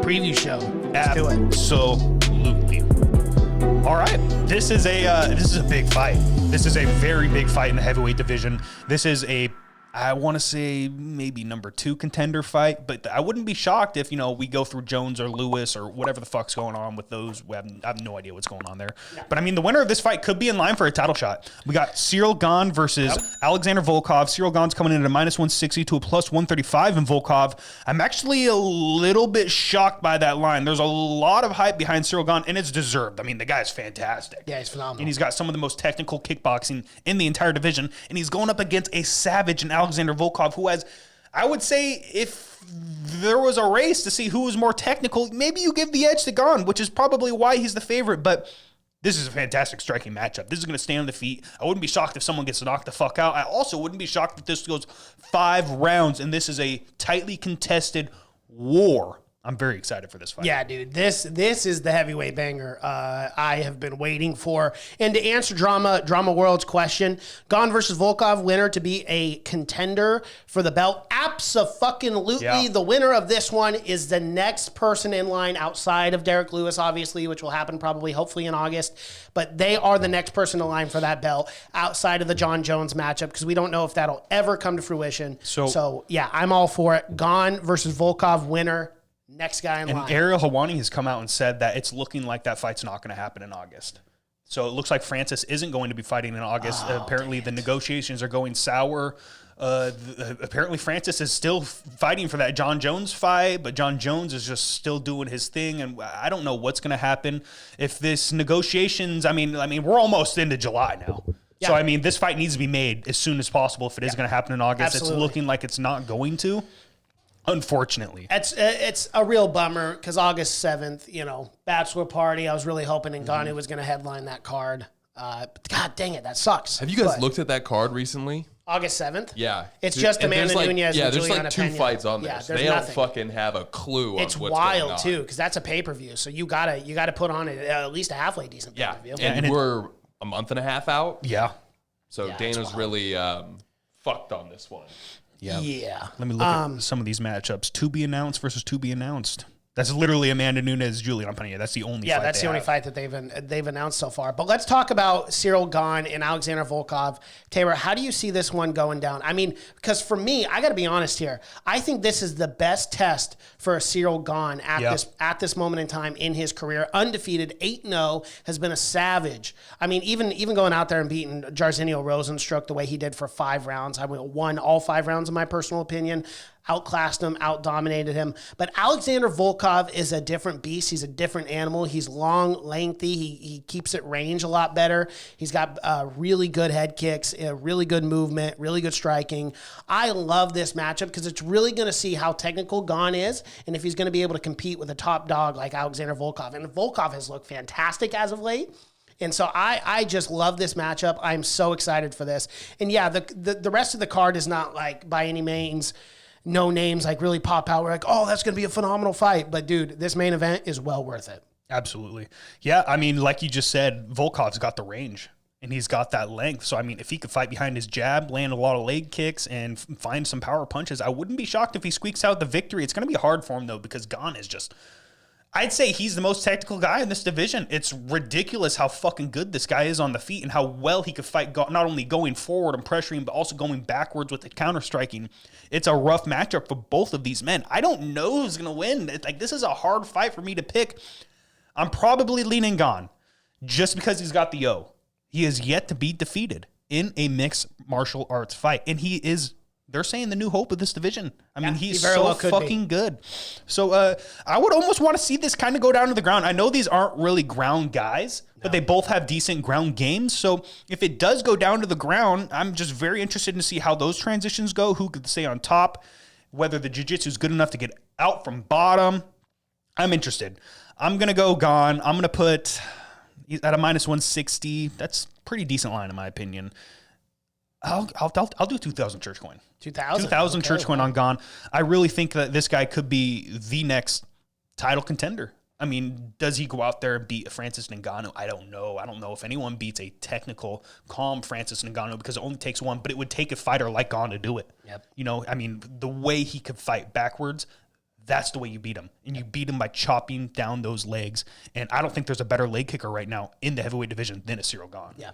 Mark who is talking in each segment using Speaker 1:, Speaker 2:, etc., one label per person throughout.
Speaker 1: preview show. Let's do it.
Speaker 2: Absolutely. All right, this is a big fight. This is a very big fight in the heavyweight division. This is I want to say maybe number 2 contender fight, but I wouldn't be shocked if, we go through Jones or Lewis or whatever the fuck's going on with those. I have no idea what's going on there. Yeah. But, the winner of this fight could be in line for a title shot. We got Ciryl Gane versus Alexander Volkov. Ciryl Gane's coming in at a -160 to a +135 in Volkov. I'm actually a little bit shocked by that line. There's a lot of hype behind Ciryl Gane, and it's deserved. The guy is fantastic.
Speaker 1: Yeah, he's phenomenal.
Speaker 2: And he's got some of the most technical kickboxing in the entire division, and he's going up against a savage in Alexander Volkov, who has, I would say, if there was a race to see who was more technical, maybe you give the edge to Gane, which is probably why he's the favorite, but this is a fantastic striking matchup. This is going to stay on the feet. I wouldn't be shocked if someone gets knocked the fuck out. I also wouldn't be shocked if this goes 5 rounds, and this is a tightly contested war. I'm very excited for this fight.
Speaker 1: Yeah, dude, this is the heavyweight banger I have been waiting for. And to answer Drama World's question, Gane versus Volkov, winner to be a contender for the belt. Abso-fucking-lutely,
Speaker 2: yeah.
Speaker 1: The winner of this one is the next person in line outside of Derek Lewis, obviously, which will happen probably, hopefully in August. But they are the next person in line for that belt outside of the John Jones matchup, because we don't know if that'll ever come to fruition. So yeah, I'm all for it. Gane versus Volkov, winner. Next guy in line.
Speaker 2: And Ariel Helwani has come out and said that it's looking like that fight's not going to happen in August. So it looks like Francis isn't going to be fighting in August. Apparently, the negotiations are going sour. Apparently, Francis is still fighting for that John Jones fight, but John Jones is just still doing his thing, and I don't know what's going to happen. If this negotiations, we're almost into July now. Yeah. So, this fight needs to be made as soon as possible if it is going to happen in August. Absolutely. It's looking like it's not going to. Unfortunately.
Speaker 1: It's a real bummer because August 7th, bachelor party. I was really hoping Ngannou was going to headline that card. God dang it, that sucks.
Speaker 3: Have you guys looked at that card recently?
Speaker 1: August 7th?
Speaker 3: Yeah.
Speaker 1: It's just Amanda Nunes and
Speaker 3: there's
Speaker 1: Juliana
Speaker 3: like 2
Speaker 1: Pena.
Speaker 3: fights on there.
Speaker 1: Yeah,
Speaker 3: so they don't fucking have a clue on what's going on.
Speaker 1: It's wild, too, because that's a pay-per-view. So you gotta put on at least a halfway decent pay-per-view.
Speaker 3: And we're a month and a half out.
Speaker 2: Yeah.
Speaker 3: So Dana's really fucked on this one.
Speaker 1: Yeah.
Speaker 2: Let me look at some of these matchups. To be announced versus to be announced. That's literally Amanda Nunes, Juliana Pena. That's the only fight.
Speaker 1: Yeah, that's the only fight that they've announced so far. But let's talk about Ciryl Gane and Alexander Volkov. Taylor, how do you see this one going down? Because for me, I got to be honest here. I think this is the best test for Ciryl Gane at this moment in time in his career. Undefeated, 8-0, has been a savage. Even going out there and beating Jairzinho Rosenstruck the way he did for 5 rounds. Won all 5 rounds in my personal opinion. Outclassed him, outdominated him. But Alexander Volkov is a different beast. He's a different animal. He's long, lengthy. He keeps it range a lot better. He's got really good head kicks, really good movement, really good striking. I love this matchup because it's really going to see how technical Gane is and if he's going to be able to compete with a top dog like Alexander Volkov. And Volkov has looked fantastic as of late. And so I just love this matchup. I'm so excited for this. And yeah, the rest of the card is not like by any means no names like really pop out. We're like, oh, that's going to be a phenomenal fight. But dude, this main event is well worth it.
Speaker 2: Absolutely. Yeah. Like you just said, Volkov's got the range and he's got that length. So, if he could fight behind his jab, land a lot of leg kicks and find some power punches, I wouldn't be shocked if he squeaks out the victory. It's going to be hard for him though, because Gane is just, I'd say he's the most technical guy in this division. It's ridiculous how fucking good this guy is on the feet and how well he could fight, not only going forward and pressuring, but also going backwards with the counter striking. It's a rough matchup for both of these men. I don't know who's going to win. This is a hard fight for me to pick. I'm probably leaning Gane just because he's got the O. He is yet to be defeated in a mixed martial arts fight. And they're saying the new hope of this division. He's so fucking good. So I would almost want to see this kind of go down to the ground. I know these aren't really ground guys, but they both have decent ground games. So if it does go down to the ground, I'm just very interested to see how those transitions go, who could stay on top, whether the jiu-jitsu is good enough to get out from bottom. I'm interested. I'm going to go Gane. I'm going to put at a -160. That's pretty decent line in my opinion. I'll do 2,000 church coin. 2,000 church coin on Gane. I really think that this guy could be the next title contender. Does he go out there and beat Francis Ngannou? I don't know. I don't know if anyone beats a technical, calm Francis Ngannou because it only takes one, but it would take a fighter like Gane to do it.
Speaker 1: Yep.
Speaker 2: The way he could fight backwards, That's the way you beat him. And you beat him by chopping down those legs. And I don't think there's a better leg kicker right now in the heavyweight division than a Ciryl Gane.
Speaker 1: Yeah,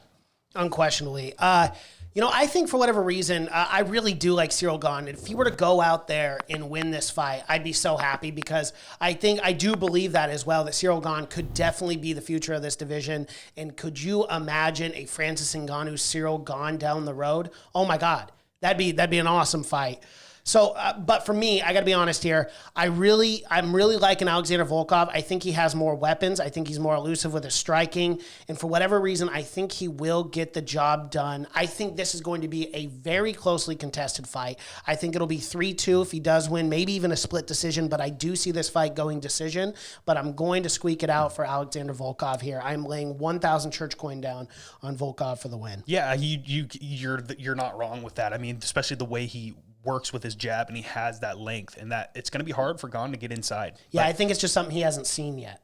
Speaker 1: unquestionably. I think for whatever reason, I really do like Ciryl Gane. If he were to go out there and win this fight, I'd be so happy because I do believe that as well, that Ciryl Gane could definitely be the future of this division. And could you imagine a Francis Ngannou Ciryl Gane down the road? Oh my God, that'd be an awesome fight. So, but for me, I got to be honest here. I'm really liking Alexander Volkov. I think he has more weapons. I think he's more elusive with his striking. And for whatever reason, I think he will get the job done. I think this is going to be a very closely contested fight. I think it'll be 3-2 if he does win, maybe even a split decision. But I do see this fight going decision. But I'm going to squeak it out for Alexander Volkov here. I'm laying 1,000 church coin down on Volkov for the win.
Speaker 2: Yeah, you're not wrong with that. I mean, especially the way he works with his jab and he has that length and that it's going to be hard for Gane to get inside.
Speaker 1: Yeah, I think it's just something he hasn't seen yet.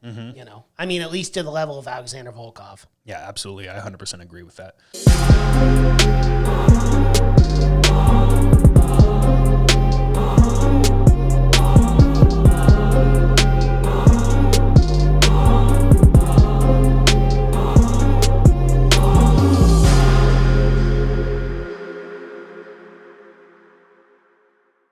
Speaker 1: I mean, at least to the level of Alexander Volkov.
Speaker 2: Yeah, absolutely. I 100% agree with that.